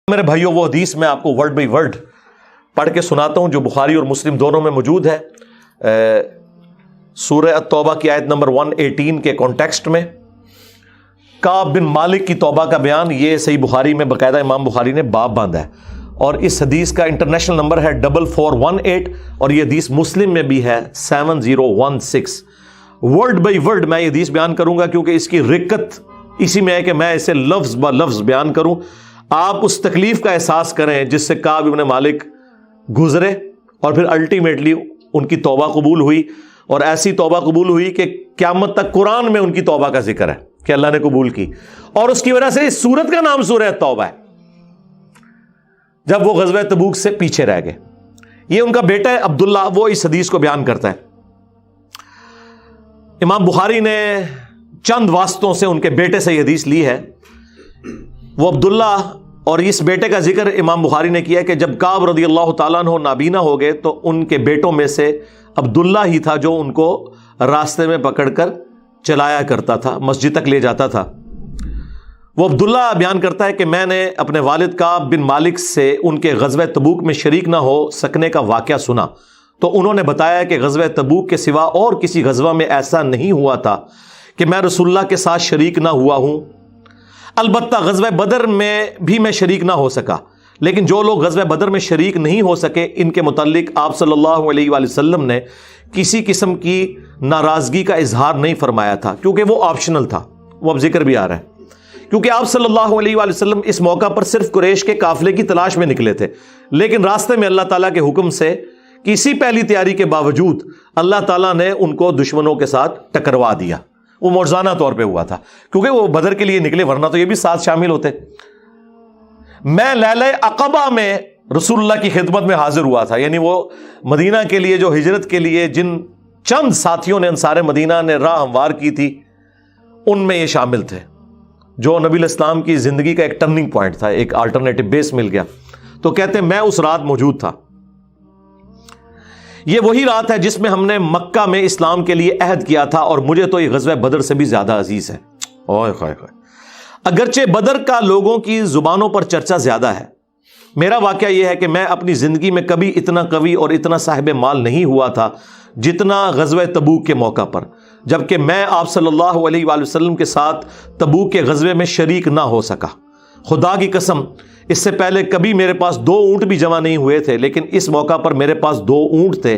میرے بھائیوں، وہ حدیث میں آپ کو ورڈ بائی ورڈ پڑھ کے سناتا ہوں جو بخاری اور مسلم دونوں میں موجود ہے. سورہ التوبہ کی آیت نمبر 118 کے کانٹیکسٹ میں کعب بن مالک کی توبہ کا بیان، یہ صحیح بخاری میں باقاعدہ امام بخاری نے باب باندھا ہے، اور اس حدیث کا انٹرنیشنل نمبر ہے 4418، اور یہ حدیث مسلم میں بھی ہے 7016. ورڈ بائی ورڈ میں یہ حدیث بیان کروں گا کیونکہ اس کی رقت اسی میں ہے کہ میں اسے لفظ با لفظ بیان کروں. آپ اس تکلیف کا احساس کریں جس سے کعب بن مالک گزرے، اور پھر الٹیمیٹلی ان کی توبہ قبول ہوئی، اور ایسی توبہ قبول ہوئی کہ قیامت تک قرآن میں ان کی توبہ کا ذکر ہے کہ اللہ نے قبول کی، اور اس کی وجہ سے اس سورت کا نام سورہ توبہ ہے. جب وہ غزوہ تبوک سے پیچھے رہ گئے، یہ ان کا بیٹا ہے عبداللہ، وہ اس حدیث کو بیان کرتا ہے. امام بخاری نے چند واسطوں سے ان کے بیٹے سے یہ حدیث لی ہے. وہ عبداللہ اور اس بیٹے کا ذکر امام بخاری نے کیا کہ جب کعب رضی اللہ تعالیٰ عنہ نابینا ہو گئے تو ان کے بیٹوں میں سے عبداللہ ہی تھا جو ان کو راستے میں پکڑ کر چلایا کرتا تھا، مسجد تک لے جاتا تھا. وہ عبداللہ بیان کرتا ہے کہ میں نے اپنے والد کعب بن مالک سے ان کے غزوہ تبوک میں شریک نہ ہو سکنے کا واقعہ سنا، تو انہوں نے بتایا کہ غزوہ تبوک کے سوا اور کسی غزوہ میں ایسا نہیں ہوا تھا کہ میں رسول اللہ کے ساتھ شریک نہ ہوا ہوں. البتہ غزوہ بدر میں بھی میں شریک نہ ہو سکا، لیکن جو لوگ غزوہ بدر میں شریک نہیں ہو سکے ان کے متعلق آپ صلی اللہ علیہ وآلہ وسلم نے کسی قسم کی ناراضگی کا اظہار نہیں فرمایا تھا، کیونکہ وہ آپشنل تھا. وہ اب ذکر بھی آ رہا ہے، کیونکہ آپ صلی اللہ علیہ وآلہ وسلم اس موقع پر صرف قریش کے قافلے کی تلاش میں نکلے تھے، لیکن راستے میں اللہ تعالیٰ کے حکم سے کسی پہلی تیاری کے باوجود اللہ تعالیٰ نے ان کو دشمنوں کے ساتھ ٹکروا دیا. وہ معجزانہ طور پہ ہوا تھا کیونکہ وہ بدر کے لیے نکلے، ورنہ تو یہ بھی ساتھ شامل ہوتے. میں لیلہ عقبہ میں رسول اللہ کی خدمت میں حاضر ہوا تھا، یعنی وہ مدینہ کے لیے جو ہجرت کے لیے جن چند ساتھیوں نے انصار مدینہ نے راہ ہموار کی تھی ان میں یہ شامل تھے، جو نبی الاسلام کی زندگی کا ایک ٹرننگ پوائنٹ تھا، ایک الٹرنیٹو بیس مل گیا. تو کہتے ہیں میں اس رات موجود تھا. یہ وہی رات ہے جس میں ہم نے مکہ میں اسلام کے لیے عہد کیا تھا، اور مجھے تو یہ غزوہ بدر سے بھی زیادہ عزیز ہے. اوئے خائے خائے. اگرچہ بدر کا لوگوں کی زبانوں پر چرچا زیادہ ہے، میرا واقعہ یہ ہے کہ میں اپنی زندگی میں کبھی اتنا قوی اور اتنا صاحب مال نہیں ہوا تھا جتنا غزوہ تبوک کے موقع پر، جبکہ میں آپ صلی اللہ علیہ وآلہ وسلم کے ساتھ تبوک کے غزوے میں شریک نہ ہو سکا. خدا کی قسم اس سے پہلے کبھی میرے پاس 2 اونٹ بھی جمع نہیں ہوئے تھے، لیکن اس موقع پر میرے پاس 2 اونٹ تھے.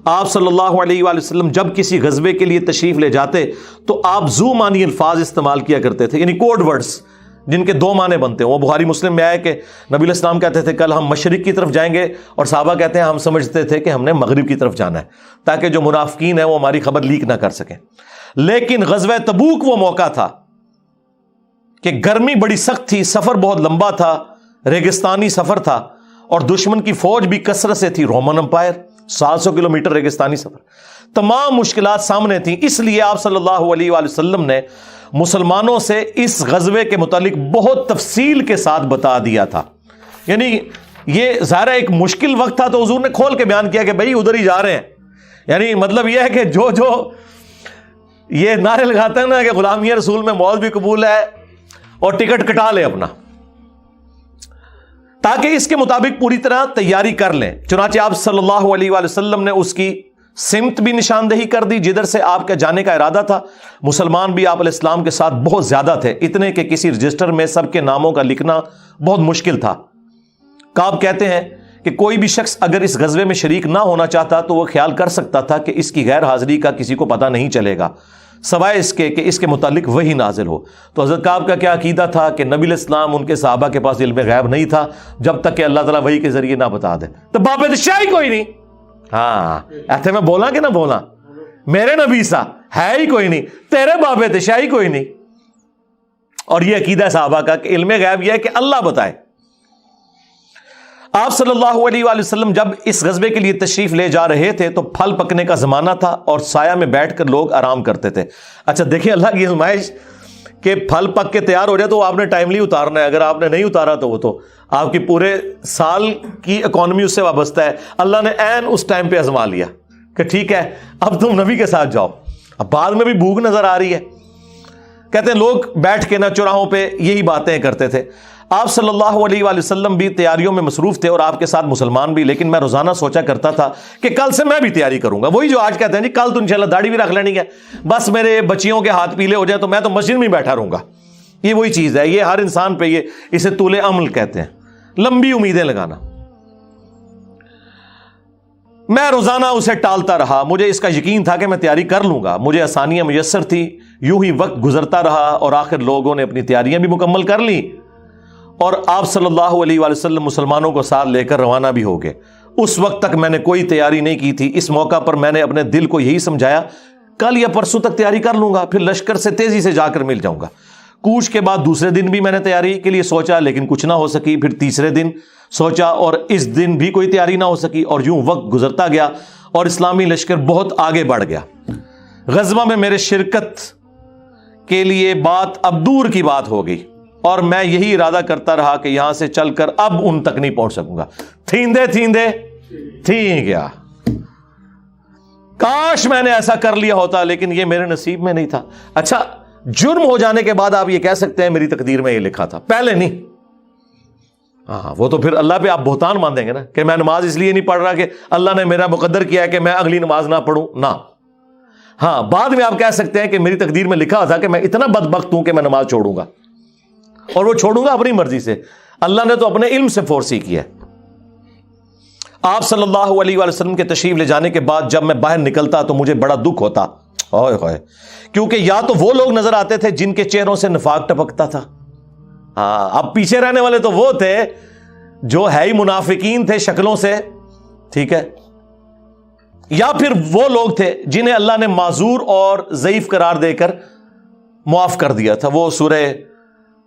آپ صلی اللہ علیہ وآلہ وسلم جب کسی غزوے کے لیے تشریف لے جاتے تو آپ ذو معنی الفاظ استعمال کیا کرتے تھے، یعنی کوڈ ورڈز جن کے 2 معنی بنتے ہیں. وہ بخاری مسلم میں آیا کہ نبی الاسلام کہتے تھے کل ہم مشرق کی طرف جائیں گے، اور صحابہ کہتے ہیں ہم سمجھتے تھے کہ ہم نے مغرب کی طرف جانا ہے تاکہ جو منافقین ہیں وہ ہماری خبر لیک نہ کر سکیں. لیکن غزوہ تبوک وہ موقع تھا کہ گرمی بڑی سخت تھی، سفر بہت لمبا تھا، ریگستانی سفر تھا، اور دشمن کی فوج بھی کثرت سے تھی. رومن امپائر 700 کلومیٹر ریگستانی سفر، تمام مشکلات سامنے تھیں. اس لیے آپ صلی اللہ علیہ وآلہ وسلم نے مسلمانوں سے اس غزوے کے متعلق بہت تفصیل کے ساتھ بتا دیا تھا. یعنی یہ ظاہر ایک مشکل وقت تھا تو حضور نے کھول کے بیان کیا کہ بھائی ادھر ہی جا رہے ہیں. یعنی مطلب یہ ہے کہ جو یہ نعرے لگاتے ہیں نا کہ غلامی رسول میں موت بھی قبول ہے اور ٹکٹ کٹا لے اپنا، تاکہ اس کے مطابق پوری طرح تیاری کر لیں. چنانچہ آپ صلی اللہ علیہ وآلہ وسلم نے اس کی سمت بھی نشاندہی کر دی جدھر سے آپ کے جانے کا ارادہ تھا. مسلمان بھی آپ علیہ السلام کے ساتھ بہت زیادہ تھے، اتنے کہ کسی رجسٹر میں سب کے ناموں کا لکھنا بہت مشکل تھا. کعب کہتے ہیں کہ کوئی بھی شخص اگر اس غزوے میں شریک نہ ہونا چاہتا تو وہ خیال کر سکتا تھا کہ اس کی غیر حاضری کا کسی کو پتہ نہیں چلے گا سوائے اس کے کہ اس کے متعلق وحی نازل ہو. تو حضرت کعب کا کیا عقیدہ تھا کہ نبی علیہ السلام ان کے صحابہ کے پاس علم غیب نہیں تھا جب تک کہ اللہ تعالیٰ وحی کے ذریعے نہ بتا دے. تو باب شاہی کوئی نہیں، ہاں ایسے میں بولا کہ نہ بولا، میرے نبی سا ہے ہی کوئی نہیں، تیرے باب شاہی کوئی نہیں. اور یہ عقیدہ صحابہ کا کہ علم غیب یہ ہے کہ اللہ بتائے. آپ صلی اللہ علیہ وآلہ وسلم جب اس غزوے کے لیے تشریف لے جا رہے تھے تو پھل پکنے کا زمانہ تھا اور سایہ میں بیٹھ کر لوگ آرام کرتے تھے. اچھا دیکھیں اللہ کی آزمائش کہ پھل پک کے تیار ہو جائے تو آپ نے ٹائملی اتارنا ہے، اگر آپ نے نہیں اتارا تو وہ تو آپ کی پورے سال کی اکانومی اس سے وابستہ ہے. اللہ نے عین اس ٹائم پہ آزما لیا کہ ٹھیک ہے اب تم نبی کے ساتھ جاؤ. اب بعد میں بھی بھوک نظر آ رہی ہے، کہتے ہیں لوگ بیٹھ کے نہ چوراہوں پہ یہی باتیں کرتے تھے. آپ صلی اللہ علیہ وآلہ وسلم بھی تیاریوں میں مصروف تھے اور آپ کے ساتھ مسلمان بھی, لیکن میں روزانہ سوچا کرتا تھا کہ کل سے میں بھی تیاری کروں گا. وہی جو آج کہتے ہیں جی کل تو انشاءاللہ داڑھی بھی رکھ لینی ہے, بس میرے بچیوں کے ہاتھ پیلے ہو جائے تو میں تو مسجد میں بیٹھا رہوں گا. یہ وہی چیز ہے, یہ ہر انسان پہ اسے طول عمل کہتے ہیں, لمبی امیدیں لگانا. میں روزانہ اسے ٹالتا رہا. مجھے اس کا یقین تھا کہ میں تیاری کر لوں گا, مجھے آسانیاں میسر تھی. یوں ہی وقت گزرتا رہا اور آخر لوگوں نے اپنی تیاریاں بھی مکمل کر لی اور آپ صلی اللہ علیہ وآلہ وسلم مسلمانوں کو ساتھ لے کر روانہ بھی ہو گئے. اس وقت تک میں نے کوئی تیاری نہیں کی تھی. اس موقع پر میں نے اپنے دل کو یہی سمجھایا کل یا پرسوں تک تیاری کر لوں گا, پھر لشکر سے تیزی سے جا کر مل جاؤں گا. کوچ کے بعد دوسرے دن بھی میں نے تیاری کے لیے سوچا لیکن کچھ نہ ہو سکی. پھر تیسرے دن سوچا اور اس دن بھی کوئی تیاری نہ ہو سکی, اور یوں وقت گزرتا گیا اور اسلامی لشکر بہت آگے بڑھ گیا. غزوہ میں میرے شرکت کے لیے بات اب دور کی بات ہو گئی اور میں یہی ارادہ کرتا رہا کہ یہاں سے چل کر اب ان تک نہیں پہنچ سکوں گا. تھیندے تھی گیا. کاش میں نے ایسا کر لیا ہوتا, لیکن یہ میرے نصیب میں نہیں تھا. اچھا, جرم ہو جانے کے بعد آپ یہ کہہ سکتے ہیں میری تقدیر میں یہ لکھا تھا, پہلے نہیں. ہاں, وہ تو پھر اللہ پہ آپ بہتان مان دیں گے نا کہ میں نماز اس لیے نہیں پڑھ رہا کہ اللہ نے میرا مقدر کیا ہے کہ میں اگلی نماز نہ پڑھوں نہ. ہاں, بعد میں آپ کہہ سکتے ہیں کہ میری تقدیر میں لکھا تھا کہ میں اتنا بدبخت ہوں کہ میں نماز چھوڑوں گا, اور وہ چھوڑوں گا اپنی مرضی سے. اللہ نے تو اپنے علم سے فورسی کیا ہے. آپ صلی اللہ علیہ وآلہ وسلم کے تشریف لے جانے کے بعد جب میں باہر نکلتا تو مجھے بڑا دکھ ہوتا, کیونکہ یا تو وہ لوگ نظر آتے تھے جن کے چہروں سے نفاق ٹپکتا تھا. ہاں, اب پیچھے رہنے والے تو وہ تھے جو ہے ہی منافقین تھے شکلوں سے, ٹھیک ہے, یا پھر وہ لوگ تھے جنہیں اللہ نے معذور اور ضعیف قرار دے کر معاف کر دیا تھا. وہ سورہ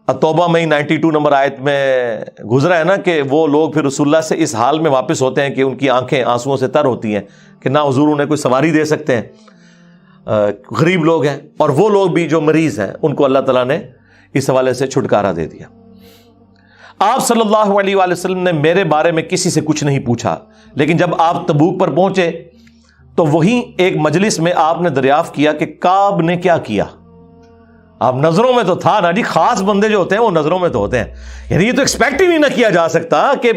التوبہ میں 92 نمبر آیت میں گزرا ہے نا کہ وہ لوگ پھر رسول اللہ سے اس حال میں واپس ہوتے ہیں کہ ان کی آنکھیں آنسوؤں سے تر ہوتی ہیں کہ نہ حضور انہیں کوئی سواری دے سکتے ہیں, غریب لوگ ہیں. اور وہ لوگ بھی جو مریض ہیں ان کو اللہ تعالیٰ نے اس حوالے سے چھٹکارا دے دیا. آپ صلی اللہ علیہ وآلہ وسلم نے میرے بارے میں کسی سے کچھ نہیں پوچھا, لیکن جب آپ تبوک پر پہنچے تو وہیں ایک مجلس میں آپ نے دریافت کیا کہ کعب نے کیا کیا. آپ نظروں میں تو تھا نا جی, خاص بندے جو ہوتے ہیں وہ نظروں میں تو ہوتے ہیں. یعنی یہ تو ایکسپیکٹ ہی نہیں نہ کیا جا سکتا کہ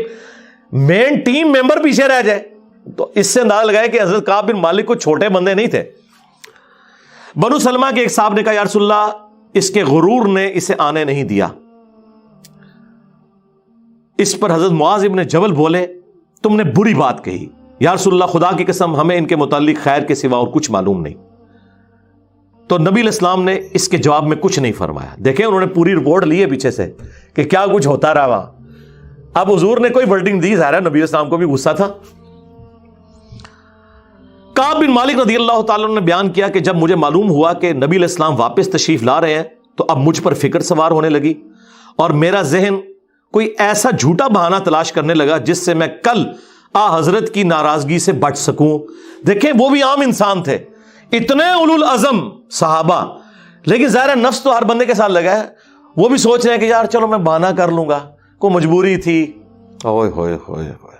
مین ٹیم ممبر پیچھے رہ جائے. تو اس سے اندازہ لگائے کہ حضرت کعب بن مالک کو چھوٹے بندے نہیں تھے. بنو سلمہ کے ایک صاحب نے کہا یا رسول اللہ اس کے غرور نے اسے آنے نہیں دیا. اس پر حضرت معاذ ابن جبل بولے تم نے بری بات کہی. یا رسول اللہ خدا کی قسم ہمیں ان کے متعلق خیر کے سوا اور کچھ معلوم نہیں. تو نبی علیہ السلام نے اس کے جواب میں کچھ نہیں فرمایا. دیکھیں انہوں نے پوری رپورٹ لی ہے پیچھے سے کہ کیا کچھ ہوتا رہا وہاں. اب حضور نے کوئی ورڈنگ دی, ظاہر ہے نبی علیہ السلام کو بھی غصہ تھا. کعب بن مالک رضی اللہ تعالیٰ نے بیان کیا کہ جب مجھے معلوم ہوا کہ نبی علیہ السلام واپس تشریف لا رہے ہیں تو اب مجھ پر فکر سوار ہونے لگی اور میرا ذہن کوئی ایسا جھوٹا بہانہ تلاش کرنے لگا جس سے میں کل حضرت کی ناراضگی سے بچ سکوں. دیکھیں وہ بھی عام انسان تھے, اتنے اولو العزم صحابہ, لیکن ظاہر نفس تو ہر بندے کے ساتھ لگا ہے. وہ بھی سوچ رہے ہیں کہ یار چلو میں بہانہ کر لوں گا, کوئی مجبوری تھی. ہوئے ہوئے ہوئے ہوئے.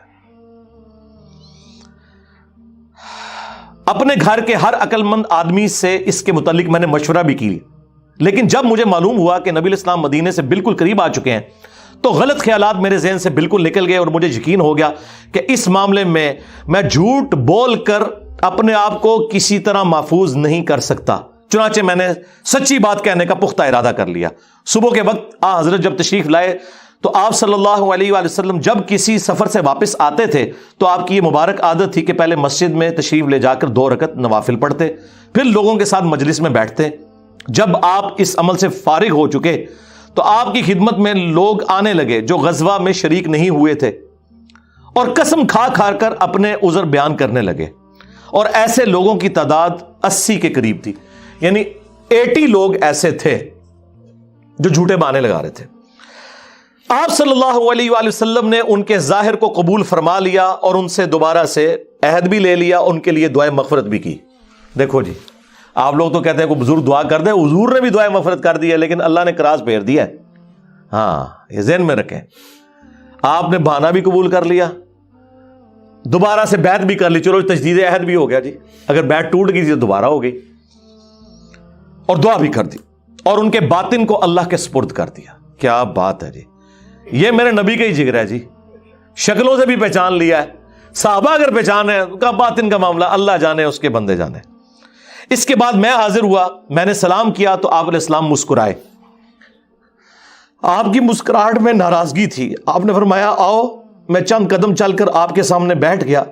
اپنے گھر کے ہر عقل مند آدمی سے اس کے متعلق میں نے مشورہ بھی کی, لیکن جب مجھے معلوم ہوا کہ نبی علیہ السلام مدینے سے بالکل قریب آ چکے ہیں تو غلط خیالات میرے ذہن سے بالکل نکل گئے اور مجھے یقین ہو گیا کہ اس معاملے میں جھوٹ بول کر اپنے آپ کو کسی طرح محفوظ نہیں کر سکتا. چنانچہ میں نے سچی بات کہنے کا پختہ ارادہ کر لیا. صبح کے وقت حضرت جب تشریف لائے تو آپ صلی اللہ علیہ وآلہ وسلم جب کسی سفر سے واپس آتے تھے تو آپ کی یہ مبارک عادت تھی کہ پہلے مسجد میں تشریف لے جا کر 2 رکعت نوافل پڑھتے, پھر لوگوں کے ساتھ مجلس میں بیٹھتے. جب آپ اس عمل سے فارغ ہو چکے تو آپ کی خدمت میں لوگ آنے لگے جو غزوہ میں شریک نہیں ہوئے تھے اور قسم کھا کھا کر اپنے عذر بیان کرنے لگے, اور ایسے لوگوں کی تعداد 80 کے قریب تھی. یعنی 80 لوگ ایسے تھے جو جھوٹے بہانے لگا رہے تھے. آپ صلی اللہ علیہ وآلہ وسلم نے ان کے ظاہر کو قبول فرما لیا اور ان سے دوبارہ سے عہد بھی لے لیا, ان کے لیے دعائے مغفرت بھی کی. دیکھو جی, آپ لوگ تو کہتے ہیں کوئی بزرگ دعا کر دے, حضور نے بھی دعائے مغفرت کر دی ہے لیکن اللہ نے کراس پھیر دیا ہے. ہاں, یہ ذہن میں رکھیں. آپ نے بہانہ بھی قبول کر لیا, دوبارہ سے بیعت بھی کر لی, چلو تجدید عہد بھی ہو گیا جی. اگر بیعت ٹوٹ گئی تو دوبارہ ہو گئی, اور دعا بھی کر دی. اور ان کے باطن کو اللہ کے سپرد کر دیا. کیا بات ہے جی, یہ میرے نبی کا ہی جگر ہے جی. شکلوں سے بھی پہچان لیا ہے, صحابہ اگر پہچان ہے کا باطن کا معاملہ اللہ جانے, اس کے بندے جانے. اس کے بعد میں حاضر ہوا, میں نے سلام کیا تو آپ علیہ السلام مسکرائے. آپ کی مسکراہٹ میں ناراضگی تھی. آپ نے فرمایا آؤ. میں چند قدم چل کر آپ کے سامنے بیٹھ گیا.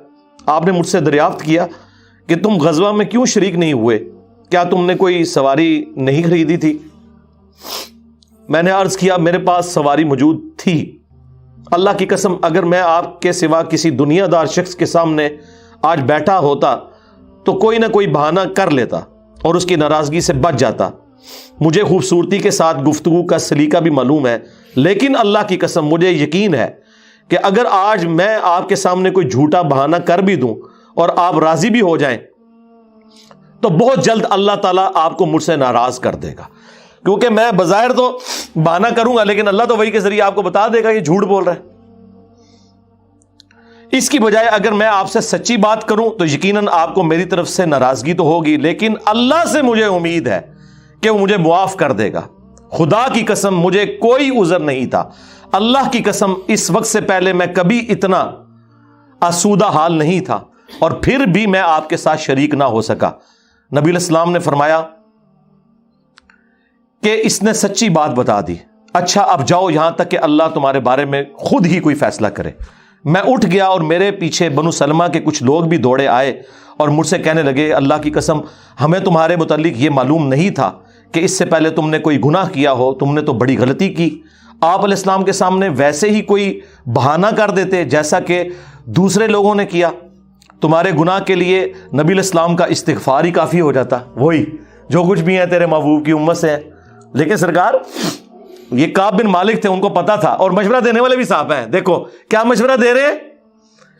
آپ نے مجھ سے دریافت کیا کہ تم غزوہ میں کیوں شریک نہیں ہوئے, کیا تم نے کوئی سواری نہیں خریدی تھی؟ میں نے عرض کیا میرے پاس سواری موجود تھی. اللہ کی قسم اگر میں آپ کے سوا کسی دنیا دار شخص کے سامنے آج بیٹھا ہوتا تو کوئی نہ کوئی بہانہ کر لیتا اور اس کی ناراضگی سے بچ جاتا. مجھے خوبصورتی کے ساتھ گفتگو کا سلیقہ بھی معلوم ہے, لیکن اللہ کی قسم مجھے یقین ہے کہ اگر آج میں آپ کے سامنے کوئی جھوٹا بہانہ کر بھی دوں اور آپ راضی بھی ہو جائیں تو بہت جلد اللہ تعالیٰ آپ کو مجھ سے ناراض کر دے گا. کیونکہ میں بظاہر تو بہانہ کروں گا لیکن اللہ تو وحی کے ذریعے آپ کو بتا دے گا یہ جھوٹ بول رہا ہے. اس کی بجائے اگر میں آپ سے سچی بات کروں تو یقیناً آپ کو میری طرف سے ناراضگی تو ہوگی, لیکن اللہ سے مجھے امید ہے کہ وہ مجھے معاف کر دے گا. خدا کی قسم مجھے کوئی عذر نہیں تھا. اللہ کی قسم اس وقت سے پہلے میں کبھی اتنا آسودہ حال نہیں تھا, اور پھر بھی میں آپ کے ساتھ شریک نہ ہو سکا. نبی علیہ السلام نے فرمایا کہ اس نے سچی بات بتا دی. اچھا اب جاؤ یہاں تک کہ اللہ تمہارے بارے میں خود ہی کوئی فیصلہ کرے. میں اٹھ گیا اور میرے پیچھے بنو سلمہ کے کچھ لوگ بھی دوڑے آئے اور مجھ سے کہنے لگے اللہ کی قسم ہمیں تمہارے متعلق یہ معلوم نہیں تھا کہ اس سے پہلے تم نے کوئی گناہ کیا ہو, تم نے تو بڑی غلطی کی. آپ علیہ السلام کے سامنے ویسے ہی کوئی بہانہ کر دیتے جیسا کہ دوسرے لوگوں نے کیا. تمہارے گناہ کے لیے نبی علیہ السلام کا استغفار ہی کافی ہو جاتا, وہی جو کچھ بھی ہے تیرے محبوب کی امت سے ہیں. لیکن سرکار یہ کعب بن مالک تھے, ان کو پتا تھا, اور مشورہ دینے والے بھی صاحب ہیں. دیکھو کیا مشورہ دے رہے ہیں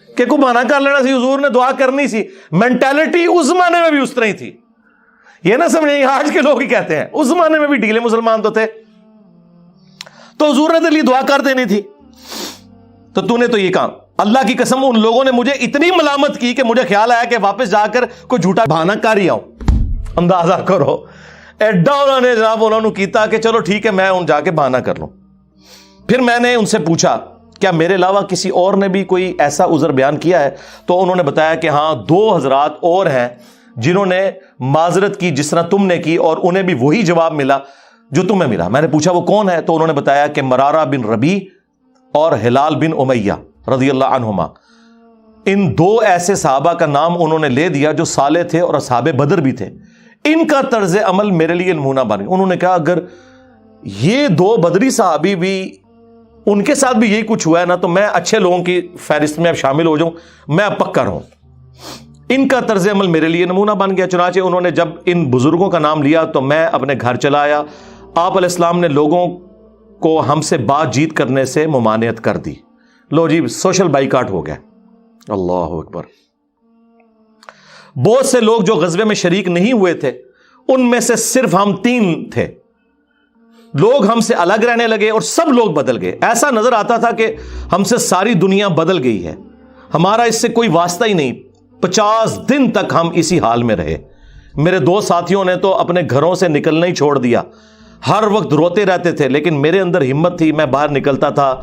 کہ کوئی بہانہ کر لینا سی, حضور نے دعا کرنی سی. مینٹالٹی اس زمانے میں بھی اس طرح ہی تھی. یہ نہ سمجھیں آج کے لوگ ہی کہتے ہیں, اس زمانے میں بھی ڈھیلے مسلمان تو تھے, تو حضور نے تیرے لیے دعا کر دینی تھی. تو تو نے تو یہ کام. اللہ کی قسم ان لوگوں نے مجھے اتنی ملامت کی کہ مجھے خیال آیا کہ واپس جا کر کوئی جھوٹا بہانہ کر ہی آؤں. اندازہ کرو ایڈا انہوں نے جناب انہوں نے کیتا کہ چلو ٹھیک ہے میں ان جا کے بہانہ کر لوں. پھر میں نے ان سے پوچھا کیا میرے علاوہ کسی اور نے بھی کوئی ایسا عذر بیان کیا ہے؟ تو انہوں نے بتایا کہ ہاں 2 حضرات اور ہیں جنہوں نے معذرت کی جس طرح تم نے کی, اور انہیں بھی وہی جواب ملا جو تمہیں ملا. میں نے پوچھا وہ کون ہے؟ تو انہوں نے بتایا کہ مرارہ بن ربیع اور ہلال بن امیہ رضی اللہ عنہما. ان 2 ایسے صحابہ کا نام انہوں نے لے دیا جو صالح تھے اور اصحاب بدر بھی تھے. ان کا طرز عمل میرے لیے نمونہ بن گیا. انہوں نے کہا اگر یہ 2 بدری صحابی بھی ان کے ساتھ بھی یہی کچھ ہوا ہے نا تو میں اچھے لوگوں کی فہرست میں اب شامل ہو جاؤں, میں اب پکا رہوں. ان کا طرز عمل میرے لیے نمونہ بن گیا. چنانچہ انہوں نے جب ان بزرگوں کا نام لیا تو میں اپنے گھر چلا آیا. آپ علیہ السلام نے لوگوں کو ہم سے بات چیت کرنے سے ممانعت کر دی. لو جی سوشل بائیکاٹ ہو گیا. اللہ اکبر. بہت سے لوگ جو غزوے میں شریک نہیں ہوئے تھے ان میں سے صرف ہم 3 تھے. لوگ ہم سے الگ رہنے لگے اور سب لوگ بدل گئے. ایسا نظر آتا تھا کہ ہم سے ساری دنیا بدل گئی ہے, ہمارا اس سے کوئی واسطہ ہی نہیں. 50 دن تک ہم اسی حال میں رہے. میرے 2 ساتھیوں نے تو اپنے گھروں سے نکلنا ہی چھوڑ دیا. ہر وقت روتے رہتے تھے, لیکن میرے اندر ہمت تھی. میں باہر نکلتا تھا,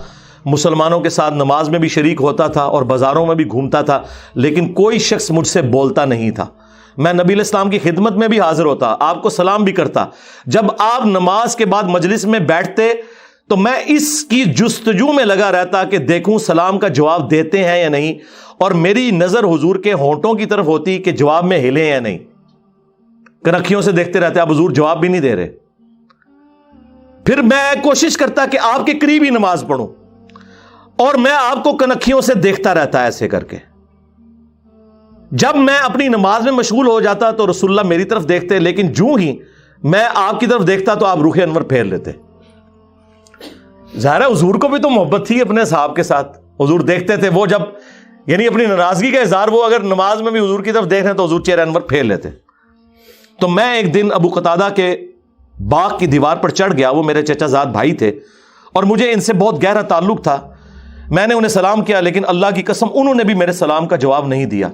مسلمانوں کے ساتھ نماز میں بھی شریک ہوتا تھا اور بازاروں میں بھی گھومتا تھا, لیکن کوئی شخص مجھ سے بولتا نہیں تھا. میں نبی علیہ السلام کی خدمت میں بھی حاضر ہوتا, آپ کو سلام بھی کرتا. جب آپ نماز کے بعد مجلس میں بیٹھتے تو میں اس کی جستجو میں لگا رہتا کہ دیکھوں سلام کا جواب دیتے ہیں یا نہیں, اور میری نظر حضور کے ہونٹوں کی طرف ہوتی کہ جواب میں ہلے یا نہیں. کنکھیوں سے دیکھتے رہتے, آپ حضور جواب بھی نہیں دے رہے. پھر میں کوشش کرتا کہ آپ کے قریب ہی نماز پڑھوں, اور میں آپ کو کنکھیوں سے دیکھتا رہتا ایسے کر کے. جب میں اپنی نماز میں مشغول ہو جاتا تو رسول اللہ میری طرف دیکھتے, لیکن جو ہی میں آپ کی طرف دیکھتا تو آپ رخ انور پھیر لیتے. ظاہر ہے حضور کو بھی تو محبت تھی اپنے صحاب کے ساتھ. حضور دیکھتے تھے, وہ جب یعنی اپنی ناراضگی کا اظہار وہ اگر نماز میں بھی حضور کی طرف دیکھ رہے تو حضور چہرہ انور پھیر لیتے. تو میں ایک دن ابو قتادہ کے باغ کی دیوار پر چڑھ گیا. وہ میرے چچا زاد بھائی تھے اور مجھے ان سے بہت گہرا تعلق تھا. میں نے انہیں سلام کیا, لیکن اللہ کی قسم انہوں نے بھی میرے سلام کا جواب نہیں دیا.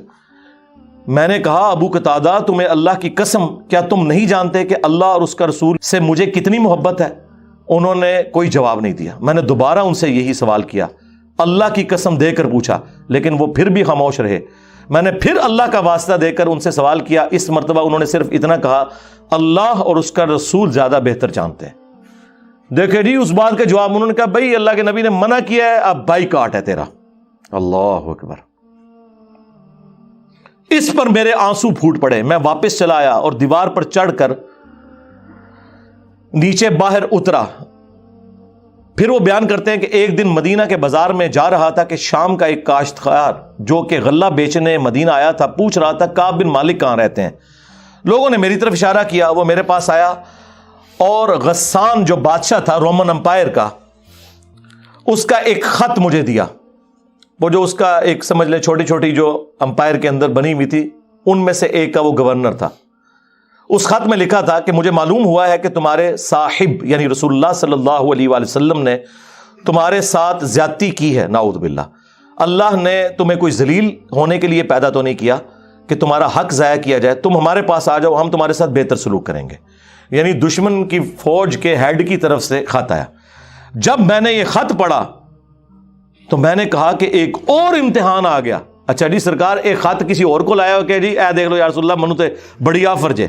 میں نے کہا ابو قتادہ تمہیں اللہ کی قسم کیا تم نہیں جانتے کہ اللہ اور اس کا رسول سے مجھے کتنی محبت ہے؟ انہوں نے کوئی جواب نہیں دیا. میں نے دوبارہ ان سے یہی سوال کیا, اللہ کی قسم دے کر پوچھا, لیکن وہ پھر بھی خاموش رہے. میں نے پھر اللہ کا واسطہ دے کر ان سے سوال کیا. اس مرتبہ انہوں نے صرف اتنا کہا, اللہ اور اس کا رسول زیادہ بہتر جانتے ہیں. دیکھیں جی اس بات کا جواب انہوں نے کہا بھائی اللہ کے نبی نے منع کیا ہے, اب بائی کاٹ ہے تیرا. اللہ اکبر. اس پر میرے آنسو پھوٹ پڑے. میں واپس چلا آیا اور دیوار پر چڑھ کر نیچے باہر اترا. پھر وہ بیان کرتے ہیں کہ ایک دن مدینہ کے بازار میں جا رہا تھا کہ شام کا ایک کاشتکار جو کہ غلہ بیچنے مدینہ آیا تھا پوچھ رہا تھا کعب بن مالک کہاں رہتے ہیں. لوگوں نے میری طرف اشارہ کیا. وہ میرے پاس آیا اور غسان جو بادشاہ تھا رومن امپائر کا, اس کا ایک خط مجھے دیا. وہ جو اس کا ایک سمجھ لیں چھوٹی چھوٹی جو امپائر کے اندر بنی ہوئی تھی ان میں سے ایک کا وہ گورنر تھا. اس خط میں لکھا تھا کہ مجھے معلوم ہوا ہے کہ تمہارے صاحب یعنی رسول اللہ صلی اللہ علیہ وآلہ وسلم نے تمہارے ساتھ زیادتی کی ہے. نعوذ باللہ. اللہ نے تمہیں کوئی ذلیل ہونے کے لیے پیدا تو نہیں کیا کہ تمہارا حق ضائع کیا جائے. تم ہمارے پاس آ جاؤ, ہم تمہارے ساتھ بہتر سلوک کریں گے. یعنی دشمن کی فوج کے ہیڈ کی طرف سے خط آیا. جب میں نے یہ خط پڑھا تو میں نے کہا کہ ایک اور امتحان آ گیا. اچھا جی سرکار ایک خط کسی اور کو لایا ہو کہ جی اے دیکھ لو یا رسول اللہ منو تے بڑی آفر جے.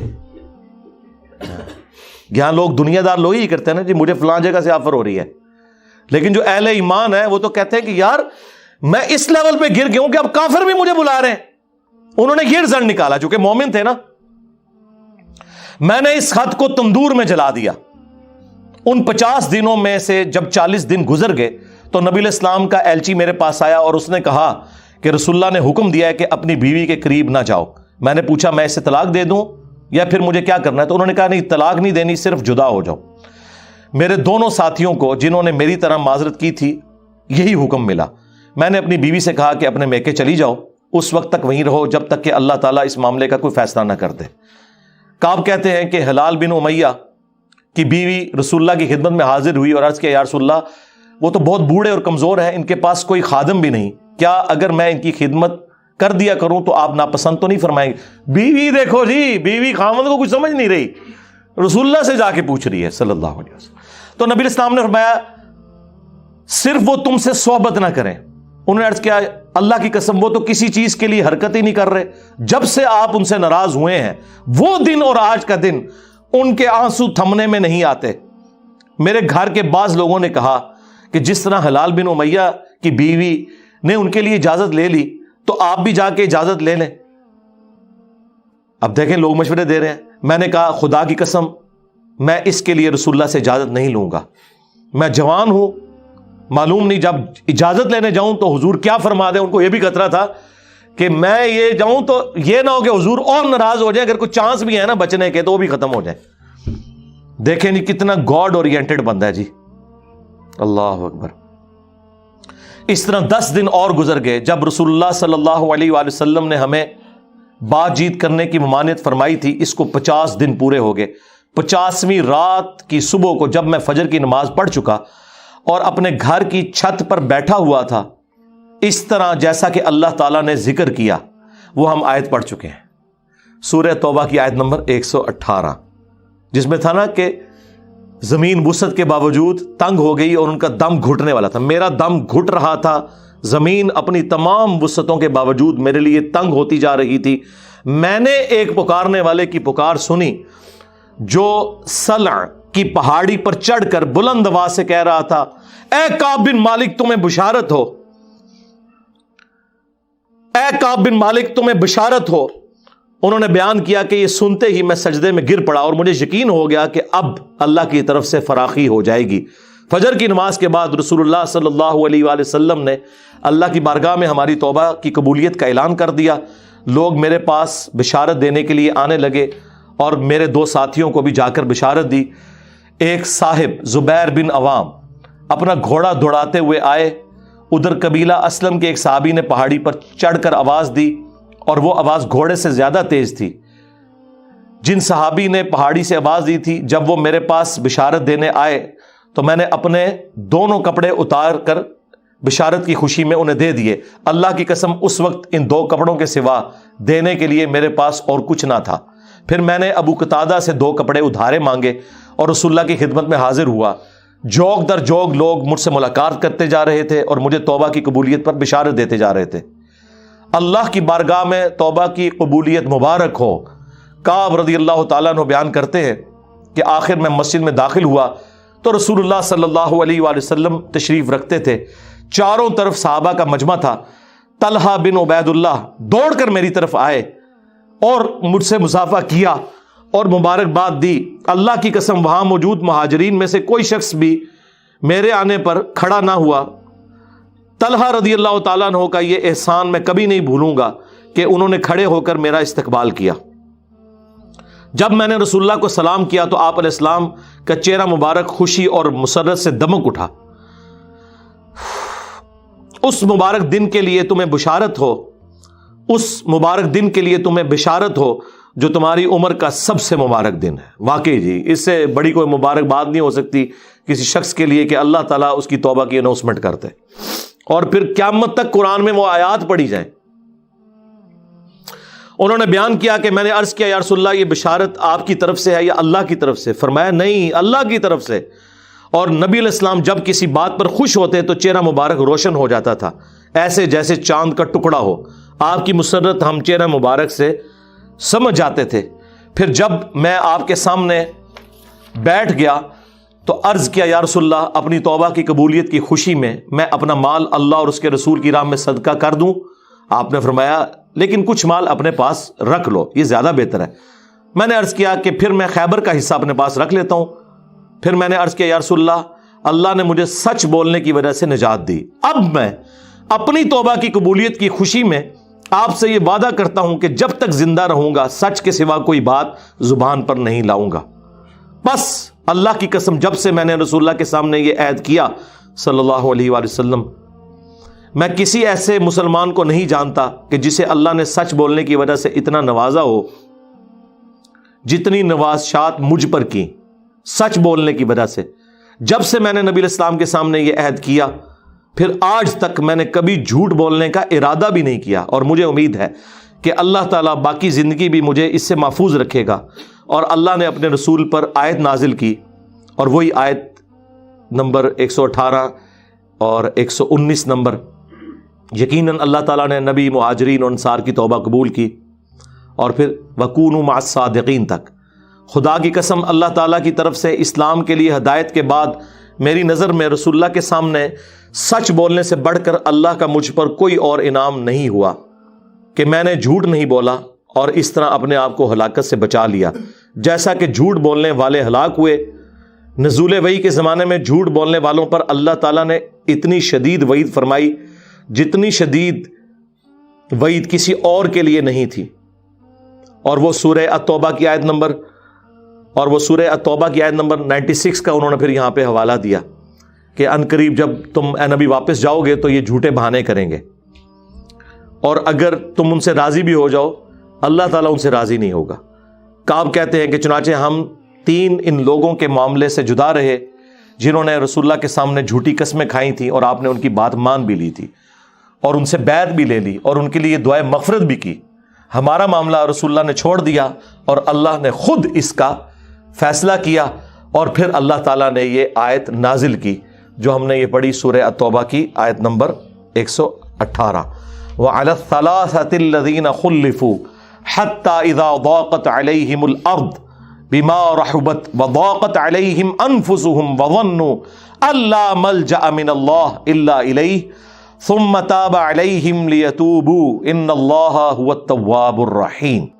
یہاں لوگ دنیا دار لوگ ہی کرتے ہیں نا جی مجھے فلاں جگہ سے آفر ہو رہی ہے, لیکن جو اہل ایمان ہے وہ تو کہتے ہیں کہ یار میں اس لیول پہ گر گیا ہوں کہ اب کافر بھی مجھے بلا رہے ہیں. انہوں نے یہ رزلٹ نکالا چونکہ مومن تھے نا. میں نے اس خط کو تندور میں جلا دیا. ان 50 دنوں میں سے جب 40 دن گزر گئے تو نبی علیہ السلام کا ایلچی میرے پاس آیا اور اس نے کہا کہ رسول اللہ نے حکم دیا ہے کہ اپنی بیوی کے قریب نہ جاؤ. میں نے پوچھا میں اسے طلاق دے دوں یا پھر مجھے کیا کرنا ہے؟ تو انہوں نے کہا نہیں طلاق نہیں دینی, صرف جدا ہو جاؤ. میرے دونوں ساتھیوں کو جنہوں نے میری طرح معذرت کی تھی یہی حکم ملا. میں نے اپنی بیوی سے کہا کہ اپنے میکے چلی جاؤ, اس وقت تک وہیں رہو جب تک کہ اللہ تعالیٰ اس معاملے کا کوئی فیصلہ نہ کر دے. کعب کہتے ہیں کہ ہلال بن امیہ کی بیوی رسول اللہ کی خدمت میں حاضر ہوئی اور عرض کیا یا رسول اللہ وہ تو بہت بوڑھے اور کمزور ہیں, ان کے پاس کوئی خادم بھی نہیں, کیا اگر میں ان کی خدمت کر دیا کروں تو آپ ناپسند تو نہیں فرمائیں گے؟ بیوی دیکھو جی, بیوی خاوند کو کچھ سمجھ نہیں رہی, رسول اللہ سے جا کے پوچھ رہی ہے صلی اللہ علیہ وسلم. تو نبی اسلام نے فرمایا صرف وہ تم سے صحبت نہ کریں. انہوں نے عرض کیا اللہ کی قسم وہ تو کسی چیز کے لیے حرکت ہی نہیں کر رہے. جب سے آپ ان سے ناراض ہوئے ہیں وہ دن اور آج کا دن ان کے آنسو تھمنے میں نہیں آتے. میرے گھر کے بعض لوگوں نے کہا کہ جس طرح ہلال بن امیہ کی بیوی نے ان کے لیے اجازت لے لی تو آپ بھی جا کے اجازت لے لیں. اب دیکھیں لوگ مشورے دے رہے ہیں. میں نے کہا خدا کی قسم میں اس کے لیے رسول اللہ سے اجازت نہیں لوں گا. میں جوان ہوں, معلوم نہیں جب اجازت لینے جاؤں تو حضور کیا فرما دیں. ان کو یہ بھی خطرہ تھا کہ میں یہ جاؤں تو یہ نہ ہو کہ حضور اور ناراض ہو جائے, اگر کوئی چانس بھی ہے نا بچنے کے تو وہ بھی ختم ہو جائے. دیکھیں نہیں کتنا گاڈ اورینٹڈ بندہ ہے جی. اللہ اکبر. اس طرح 10 دن اور گزر گئے. جب رسول اللہ صلی اللہ علیہ وآلہ وسلم نے ہمیں بات چیت کرنے کی ممانعت فرمائی تھی اس کو 50 دن پورے ہو گئے. 50ویں رات کی صبح کو جب میں فجر کی نماز پڑھ چکا اور اپنے گھر کی چھت پر بیٹھا ہوا تھا, اس طرح جیسا کہ اللہ تعالیٰ نے ذکر کیا وہ ہم آیت پڑھ چکے ہیں, سورہ توبہ کی آیت نمبر 118, جس میں تھا نا کہ زمین وسعت کے باوجود تنگ ہو گئی اور ان کا دم گھٹنے والا تھا. میرا دم گھٹ رہا تھا, زمین اپنی تمام وسعتوں کے باوجود میرے لیے تنگ ہوتی جا رہی تھی. میں نے ایک پکارنے والے کی پکار سنی جو سلع کی پہاڑی پر چڑھ کر بلند آواز سے کہہ رہا تھا اے کعب بن مالک تمہیں بشارت ہو, اے کعب بن مالک تمہیں بشارت ہو. انہوں نے بیان کیا کہ یہ سنتے ہی میں سجدے میں گر پڑا اور مجھے یقین ہو گیا کہ اب اللہ کی طرف سے فراخی ہو جائے گی. فجر کی نماز کے بعد رسول اللہ صلی اللہ علیہ وآلہ وسلم نے اللہ کی بارگاہ میں ہماری توبہ کی قبولیت کا اعلان کر دیا. لوگ میرے پاس بشارت دینے کے لیے آنے لگے اور میرے 2 ساتھیوں کو بھی جا کر بشارت دی. ایک صاحب زبیر بن عوام اپنا گھوڑا دوڑاتے ہوئے آئے. ادھر قبیلہ اسلم کے ایک صحابی نے پہاڑی پر چڑھ کر آواز دی اور وہ آواز گھوڑے سے زیادہ تیز تھی. جن صحابی نے پہاڑی سے آواز دی تھی جب وہ میرے پاس بشارت دینے آئے تو میں نے اپنے دونوں کپڑے اتار کر بشارت کی خوشی میں انہیں دے دیے۔ اللہ کی قسم اس وقت ان 2 کپڑوں کے سوا دینے کے لیے میرے پاس اور کچھ نہ تھا۔ پھر میں نے ابو قتادہ سے 2 کپڑے ادھارے مانگے اور رسول اللہ کی خدمت میں حاضر ہوا۔ جوگ در جوگ لوگ مجھ سے ملاقات کرتے جا رہے تھے اور مجھے توبہ کی قبولیت پر بشارت دیتے جا رہے تھے۔ اللہ کی بارگاہ میں توبہ کی قبولیت مبارک ہو۔ کعب رضی اللہ تعالیٰ عنہ بیان کرتے ہیں کہ آخر میں مسجد میں داخل ہوا تو رسول اللہ صلی اللہ علیہ وآلہ وسلم تشریف رکھتے تھے۔ چاروں طرف صحابہ کا مجمع تھا۔ طلحہ بن عبید اللہ دوڑ کر میری طرف آئے اور مجھ سے مصافحہ کیا اور مبارکباد دی۔ اللہ کی قسم وہاں موجود مہاجرین میں سے کوئی شخص بھی میرے آنے پر کھڑا نہ ہوا۔ طلحہ رضی اللہ تعالیٰ عنہ کا یہ احسان میں کبھی نہیں بھولوں گا کہ انہوں نے کھڑے ہو کر میرا استقبال کیا۔ جب میں نے رسول اللہ کو سلام کیا تو آپ علیہ السلام کا چہرہ مبارک خوشی اور مسرت سے دمک اٹھا۔ اس مبارک دن کے لیے تمہیں بشارت ہو، اس مبارک دن کے لیے تمہیں بشارت ہو جو تمہاری عمر کا سب سے مبارک دن ہے۔ واقعی جی، اس سے بڑی کوئی مبارک بات نہیں ہو سکتی کسی شخص کے لیے کہ اللہ تعالیٰ اس کی توبہ کی اناؤنسمنٹ کرتے اور پھر قیامت تک قرآن میں وہ آیات پڑھی جائیں۔ انہوں نے بیان کیا کہ میں نے عرض کیا یا رسول اللہ یہ بشارت آپ کی طرف سے ہے یا اللہ کی طرف سے؟ فرمایا نہیں، اللہ کی طرف سے۔ اور نبی علیہ السلام جب کسی بات پر خوش ہوتے تو چہرہ مبارک روشن ہو جاتا تھا، ایسے جیسے چاند کا ٹکڑا ہو۔ آپ کی مسرت ہم چہرہ مبارک سے سمجھ جاتے تھے۔ پھر جب میں آپ کے سامنے بیٹھ گیا تو عرض کیا یا رسول اللہ اپنی توبہ کی قبولیت کی خوشی میں اپنا مال اللہ اور اس کے رسول کی راہ میں صدقہ کر دوں؟ آپ نے فرمایا لیکن کچھ مال اپنے پاس رکھ لو، یہ زیادہ بہتر ہے۔ میں نے عرض کیا کہ پھر میں خیبر کا حصہ اپنے پاس رکھ لیتا ہوں۔ پھر میں نے عرض کیا یا رسول اللہ اللہ نے مجھے سچ بولنے کی وجہ سے نجات دی، اب میں اپنی توبہ کی قبولیت کی خوشی میں آپ سے یہ وعدہ کرتا ہوں کہ جب تک زندہ رہوں گا سچ کے سوا کوئی بات زبان پر نہیں لاؤں گا۔ بس اللہ کی قسم جب سے میں نے رسول اللہ کے سامنے یہ عہد کیا صلی اللہ علیہ وآلہ وسلم، میں کسی ایسے مسلمان کو نہیں جانتا کہ جسے اللہ نے سچ بولنے کی وجہ سے اتنا نوازا ہو جتنی نوازشات مجھ پر کی سچ بولنے کی وجہ سے۔ جب سے میں نے نبی علیہ السلام کے سامنے یہ عہد کیا پھر آج تک میں نے کبھی جھوٹ بولنے کا ارادہ بھی نہیں کیا، اور مجھے امید ہے کہ اللہ تعالیٰ باقی زندگی بھی مجھے اس سے محفوظ رکھے گا۔ اور اللہ نے اپنے رسول پر آیت نازل کی، اور وہی آیت نمبر 118 اور 119 نمبر، یقیناً اللہ تعالیٰ نے نبی مہاجرین اور انصار کی توبہ قبول کی، اور پھر وَكُونُوا مَعَ الصَّادِقِينَ تک۔ خدا کی قسم اللہ تعالیٰ کی طرف سے اسلام کے لیے ہدایت کے بعد میری نظر میں رسول اللہ کے سامنے سچ بولنے سے بڑھ کر اللہ کا مجھ پر کوئی اور انعام نہیں ہوا کہ میں نے جھوٹ نہیں بولا اور اس طرح اپنے آپ کو ہلاکت سے بچا لیا۔ جیسا کہ جھوٹ بولنے والے ہلاک ہوئے، نزول وحی کے زمانے میں جھوٹ بولنے والوں پر اللہ تعالیٰ نے اتنی شدید وعید فرمائی جتنی شدید وعید کسی اور کے لیے نہیں تھی۔ اور وہ سورہ التوبہ کی آیت نمبر 96 کا انہوں نے پھر یہاں پہ حوالہ دیا کہ عنقریب جب تم اے نبی واپس جاؤ گے تو یہ جھوٹے بہانے کریں گے، اور اگر تم ان سے راضی بھی ہو جاؤ اللہ تعالیٰ ان سے راضی نہیں ہوگا۔ کعب کہتے ہیں کہ چنانچہ ہم 3 ان لوگوں کے معاملے سے جدا رہے جنہوں نے رسول اللہ کے سامنے جھوٹی قسمیں کھائی تھیں اور آپ نے ان کی بات مان بھی لی تھی اور ان سے بیعت بھی لے لی اور ان کے لیے دعائے مغفرت بھی کی۔ ہمارا معاملہ رسول اللہ نے چھوڑ دیا اور اللہ نے خود اس کا فیصلہ کیا، اور پھر اللہ تعالیٰ نے یہ آیت نازل کی جو ہم نے یہ پڑھی سورہ التوبہ کی آیت نمبر 118، وَعَلَى الثَّلَاثَةِ الَّذِينَ خُلِّفُوا حَتَّى إِذَا ضَاقَتْ عَلَيْهِمُ الْأَرْضُ بِمَا رَحُبَتْ وَضَاقَتْ عَلَيْهِمْ أَنفُسُهُمْ وَظَنُّوا أَن لَّا مَلْجَأَ مِنَ اللَّهِ إِلَّا إِلَيْهِ ثُمَّ تَابَ عَلَيْهِمْ لِيَتُوبُوا إِنَّ اللَّهَ هُوَ التَّوَّابُ الرَّحِيمُ۔